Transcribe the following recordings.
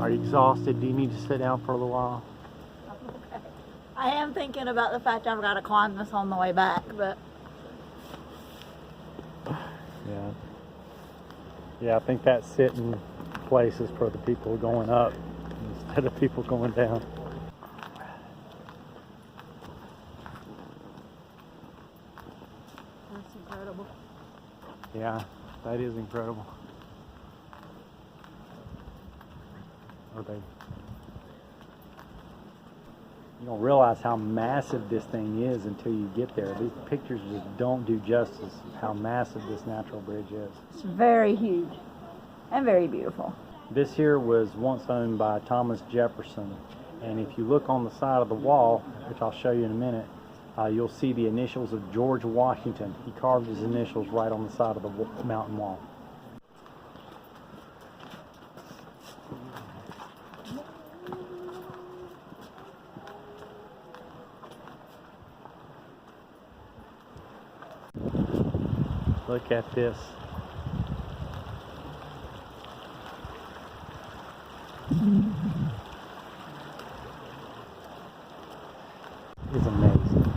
Are you exhausted? Do you need to sit down for a little while? Okay. I am thinking about the fact I've got to climb this on the way back, but... Yeah. Yeah, I think that sitting place is for the people going up instead of people going down. That's incredible. Yeah, that is incredible. You don't realize how massive this thing is until you get there. These pictures just don't do justice how massive this natural bridge is. It's very huge and very beautiful. This here was once owned by Thomas Jefferson, and if you look on the side of the wall, which I'll show you in a minute, you'll see the initials of George Washington. He carved his initials right on the side of the mountain wall. Look at this. It's amazing.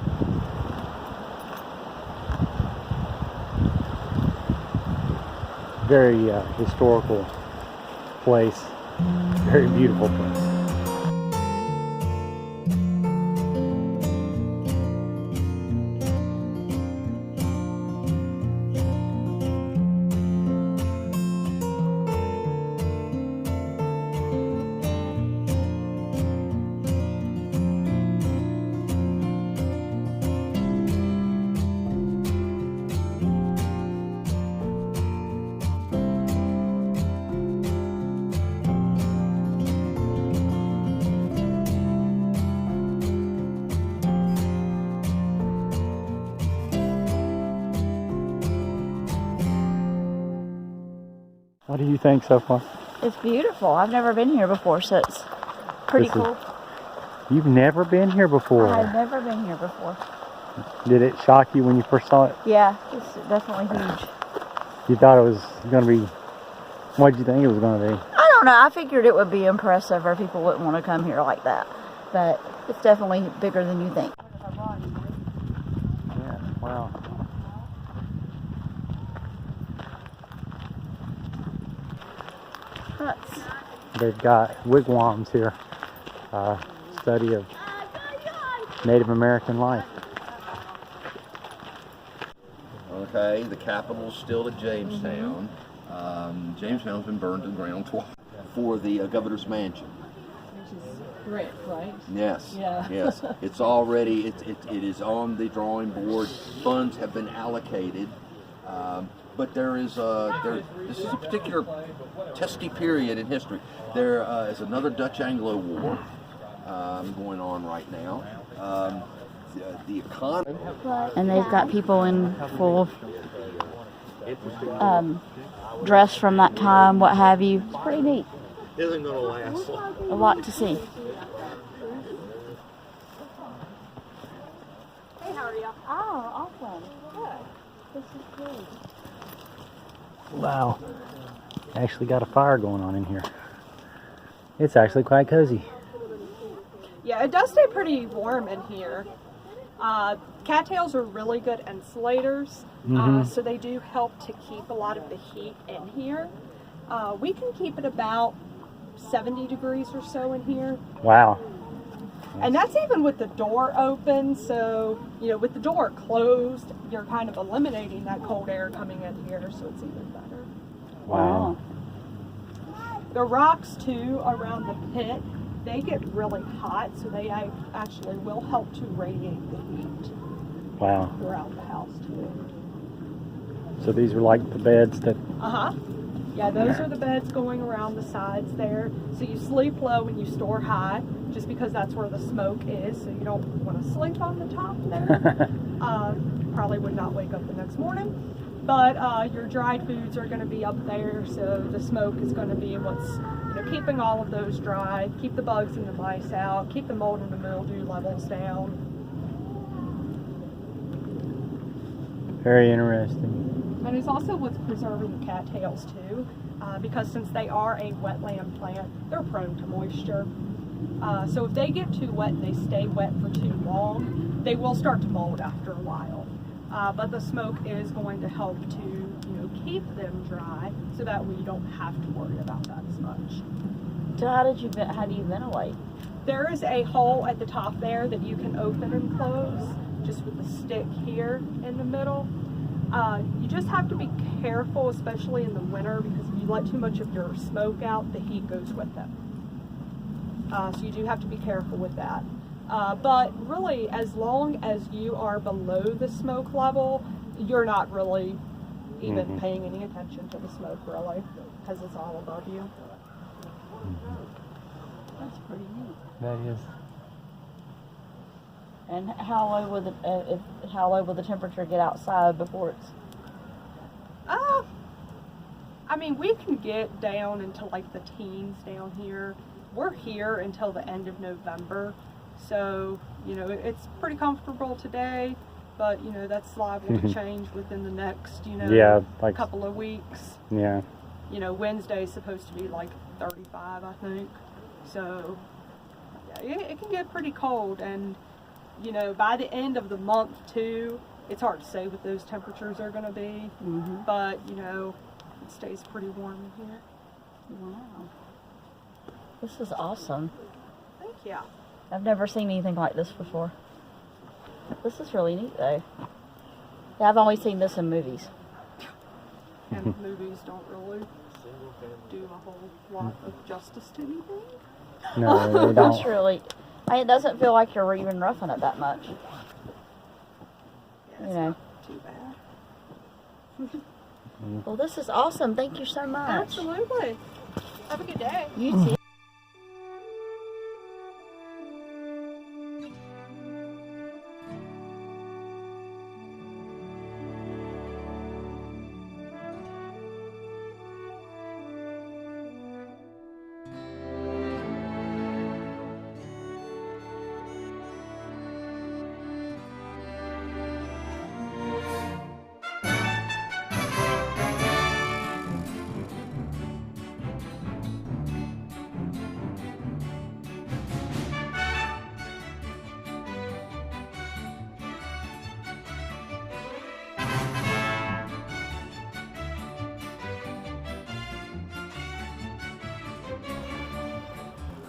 Very historical place. Very beautiful place. What do you think so far? It's beautiful. I've never been here before, so it's pretty cool. You've never been here before? I've never been here before. Did it shock you when you first saw it? Yeah, it's definitely huge. You thought it was going to be... What did you think it was going to be? I don't know. I figured it would be impressive or people wouldn't want to come here like that. But it's definitely bigger than you think. Yeah, wow. They've got wigwams here. Study of Native American life. Okay, the capital's still at Jamestown. Jamestown's been burned to the ground twice for the governor's mansion. Which is brick, right? Yes. Yeah. Yes. It's already, it is on the drawing board. Funds have been allocated. But there is this is a particular testy period in history. There is another Dutch-Anglo War going on right now. The economy. And they've got people in full dress from that time, what have you. It's pretty neat. Isn't going to last. A lot to see. Hey, how are you? Oh, awesome. Good. This is great. Wow. Actually got a fire going on in here. It's actually quite cozy. Yeah, it does stay pretty warm in here. Cattails are really good insulators, so they do help to keep a lot of the heat in here. We can keep it about 70 degrees or so in here. Wow. And that's even with the door open, so, you know, with the door closed, you're kind of eliminating that cold air coming in here, so it's even better. Wow. The rocks, too, around the pit, they get really hot, so they actually will help to radiate the heat Wow. throughout the house, too. So these are like the beds that... Uh-huh. Yeah, those are the beds going around the sides there. So you sleep low and you store high, just because that's where the smoke is, so you don't want to sleep on the top there. Probably would not wake up the next morning. But your dried foods are going to be up there, so the smoke is going to be what's keeping all of those dry, keep the bugs and the mice out, keep the mold and the mildew levels down. Very interesting. And it's also what's preserving the cattails too, because since they are a wetland plant, they're prone to moisture. So if they get too wet and they stay wet for too long, they will start to mold after a while. But the smoke is going to help to, keep them dry, so that way you don't have to worry about that as much. So how do you ventilate? There is a hole at the top there that you can open and close, just with the stick here in the middle. You just have to be careful, especially in the winter, because if you let too much of your smoke out, the heat goes with it. So you do have to be careful with that. But really, as long as you are below the smoke level, you're not really even paying any attention to the smoke, really, because it's all above you. That's pretty neat. That is. And how low will the temperature get outside before it's? I mean, we can get down into like the teens down here. We're here until the end of November, so it's pretty comfortable today. But that's liable to change within the next couple of weeks. Yeah. Wednesday's supposed to be like 35, I think. So yeah, it can get pretty cold, and by the end of the month too, it's hard to say what those temperatures are going to be. But it stays pretty warm in here. Wow. This is awesome. Thank you. I've never seen anything like this before. This is really neat, though. Yeah, I've only seen this in movies. And movies don't really do a whole lot of justice to anything. No, they That's don't. really. It doesn't feel like you're even roughing it that much. Yeah, it's not too bad. Well, this is awesome. Thank you so much. Absolutely. Have a good day. You too.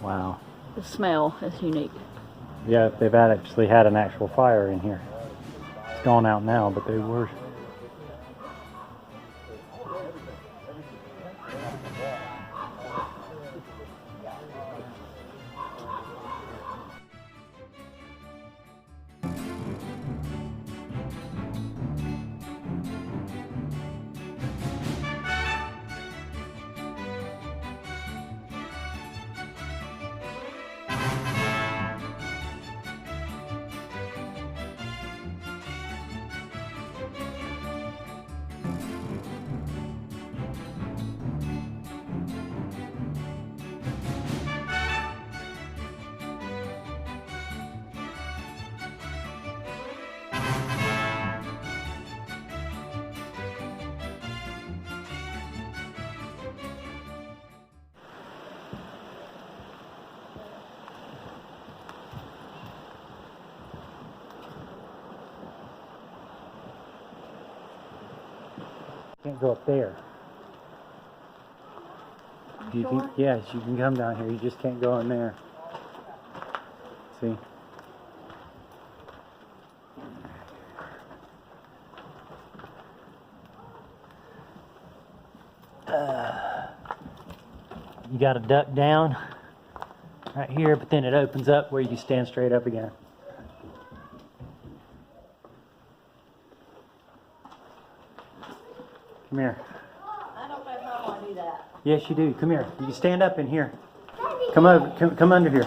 Wow. The smell is unique. Yeah, they've actually had an actual fire in here. It's gone out now, but they were. Can't go up there. You can, yes, you can come down here. You just can't go in there. See? You got to duck down right here, but then it opens up where you can stand straight up again. Come here. I don't know how I do that. Yes, you do. Come here. You can stand up in here. Come over. Come under here.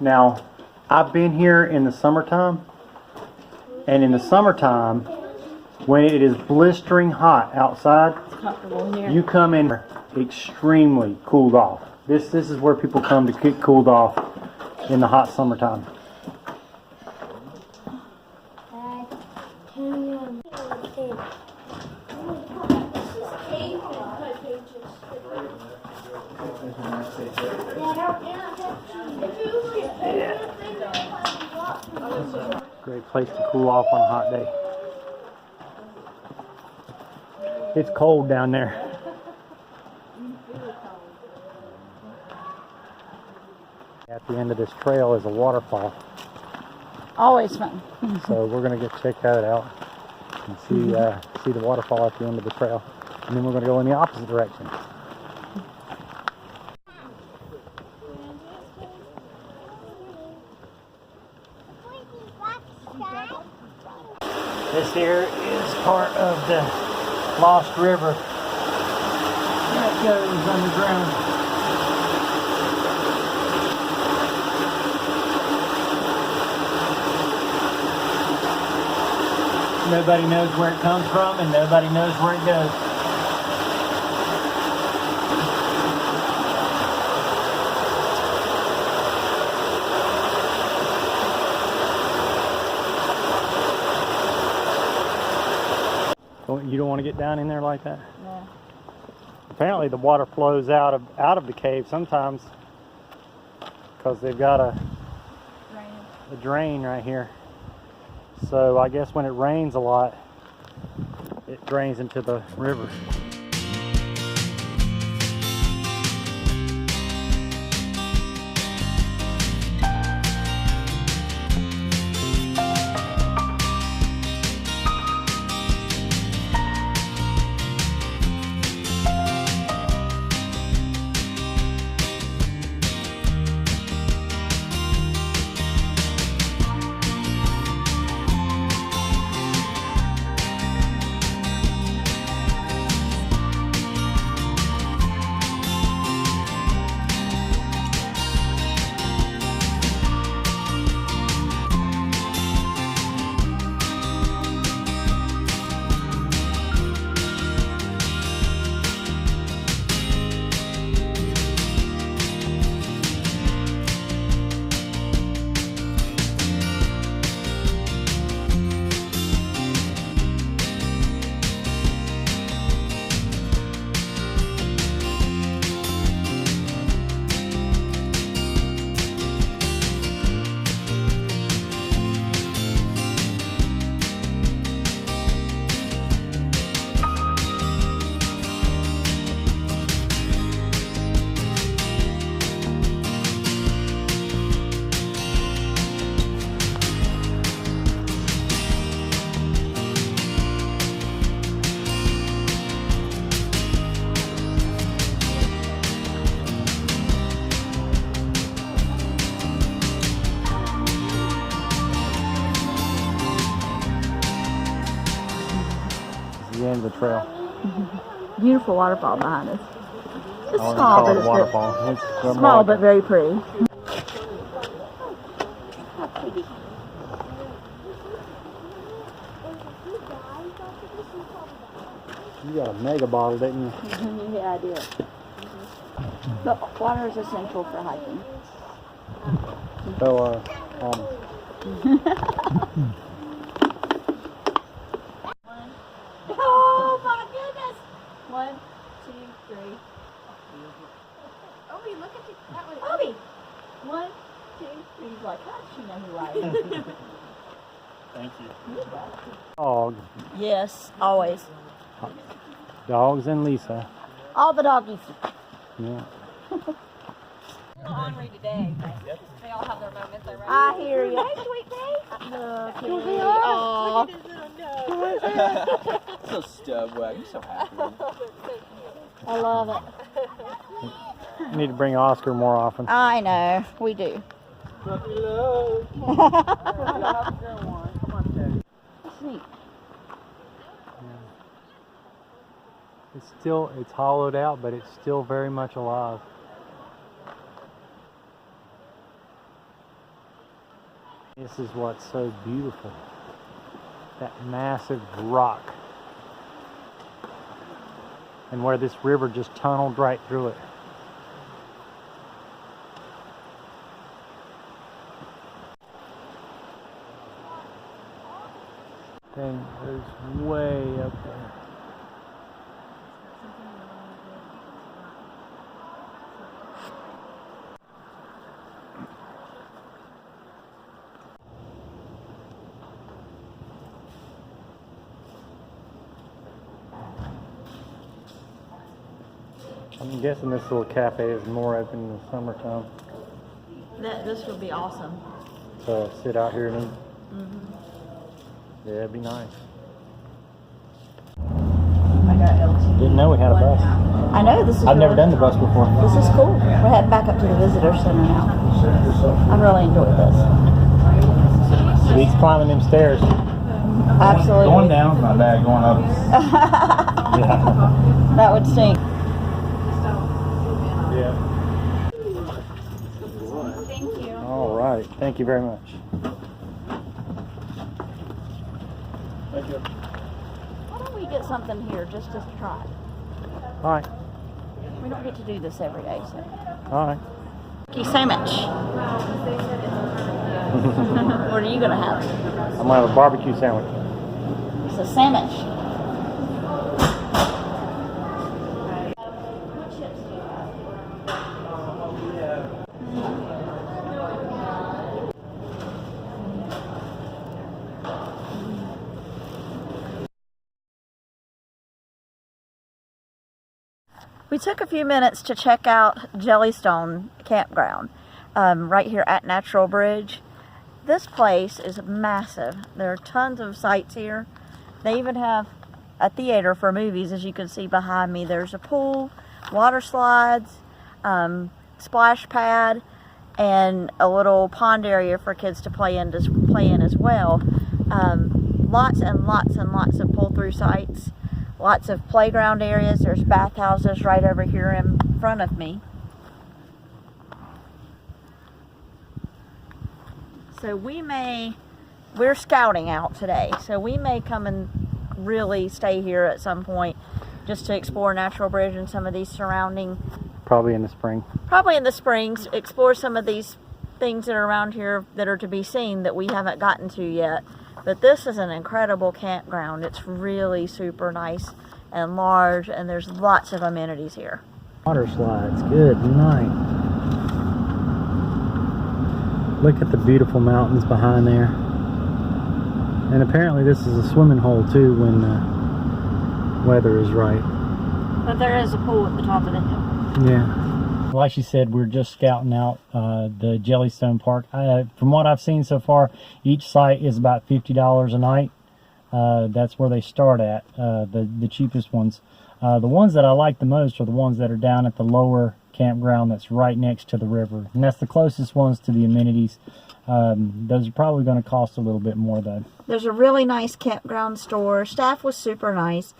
Now, I've been here in the summertime, and in the summertime, when it is blistering hot outside, It's comfortable in here. you come in extremely cooled off. This is where people come to get cooled off in the hot summertime. Great place to cool off on a hot day. It's cold down there. At the end of this trail is a waterfall. Always fun. So we're gonna check that out and see the waterfall at the end of the trail, and then we're gonna go in the opposite direction. This here is part of the Lost River that goes underground. Nobody knows where it comes from, and nobody knows where it goes. You don't want to get down in there like that? Yeah. Apparently the water flows out of the cave sometimes because they've got a drain right here. So I guess when it rains a lot, it drains into the river. The end of the trail. Beautiful waterfall behind us. It's I wouldn't small, call but it a it's waterfall. It's more small, like but very pretty. You got a mega bottle, didn't you? Yeah, I did. But water is essential for hiking. So, Oh my goodness! 1, 2, 3. Obi, look at you. That way. Obi! 1, 2, 3. He's like, how does she know who I am? thank you. Dog. Yes, always. Dogs and Lisa. All the doggies. Yeah. Ornery today. They all have their moments, right? I hear you. Hey, sweet pea. Look, here we are. So stub wag. I'm so happy. I love it. We need to bring Oscar more often. I know, we do. Puppy love. That's neat. It's hollowed out, but it's still very much alive. This is what's so beautiful. That massive rock. And where this river just tunneled right through it. thing is way up there. I'm guessing this little cafe is more open in the summertime. This would be awesome. So sit out here and eat. Yeah, it'd be nice. I got LT. Didn't know we had a bus. I know, this is I've never really- done the bus before. This is cool. We're heading back up to the visitor center now. I really enjoyed this. He's climbing them stairs. Absolutely. Going down's not bad, going up. Yeah. That would stink. Yeah. Thank you. All right. Thank you very much. Thank you. Why don't we get something here just to try? All right. We don't get to do this every day, so. All right. Turkey sandwich. What are you gonna have? I'm gonna have a barbecue sandwich. It's a sandwich. What chips do you We took a few minutes to check out Jellystone Campground, right here at Natural Bridge. This place is massive. There are tons of sites here. They even have a theater for movies, as you can see behind me. There's a pool, water slides, splash pad, and a little pond area for kids to play in as well. Lots and lots and lots of pull-through sites. Lots of playground areas. There's bathhouses right over here in front of me. So we're scouting out today. So we may come and really stay here at some point just to explore Natural Bridge and some of these surrounding. Probably in the spring. Probably in the springs, explore some of these things that are around here that are to be seen that we haven't gotten to yet. But this is an incredible campground. It's really super nice and large, and there's lots of amenities here. Water slides. Good night. Look at the beautiful mountains behind there. And apparently this is a swimming hole too when the weather is right. But there is a pool at the top of the hill. Yeah. Like she said, we're just scouting out the Jellystone Park. From what I've seen so far, each site is about $50 a night. That's where they start at, the cheapest ones. The ones that I like the most are the ones that are down at the lower campground that's right next to the river. And that's the closest ones to the amenities. Those are probably going to cost a little bit more though. There's a really nice campground store. Staff was super nice.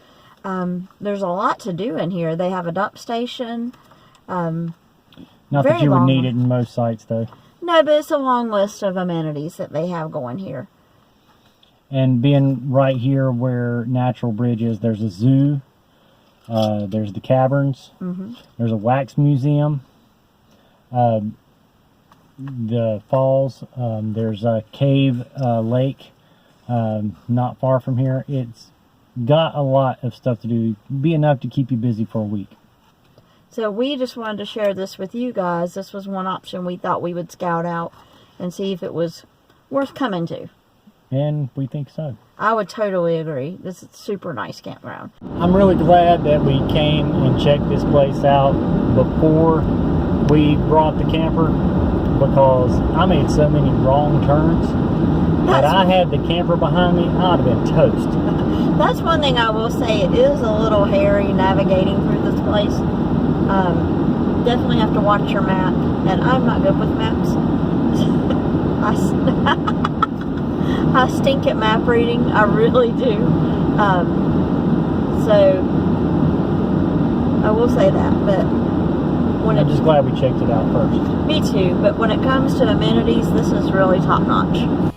There's a lot to do in here. They have a dump station. Not that you would need it in most sites though. No, but it's a long list of amenities that they have going here. And being right here where Natural Bridge is, there's a zoo, there's the caverns, there's a wax museum, the falls, there's a cave lake not far from here. It's got a lot of stuff to do, be enough to keep you busy for a week. So we just wanted to share this with you guys. This was one option we thought we would scout out and see if it was worth coming to. And we think so. I would totally agree. This is a super nice campground. I'm really glad that we came and checked this place out before we brought the camper, because I made so many wrong turns. Had I had the camper behind me, I'd have been toast. That's one thing I will say. It is a little hairy navigating through this place. Definitely have to watch your map, and I'm not good with maps. I stink at map reading. I really do. So I will say that. But when I'm just glad we checked it out first. Me too. But when it comes to amenities, this is really top notch.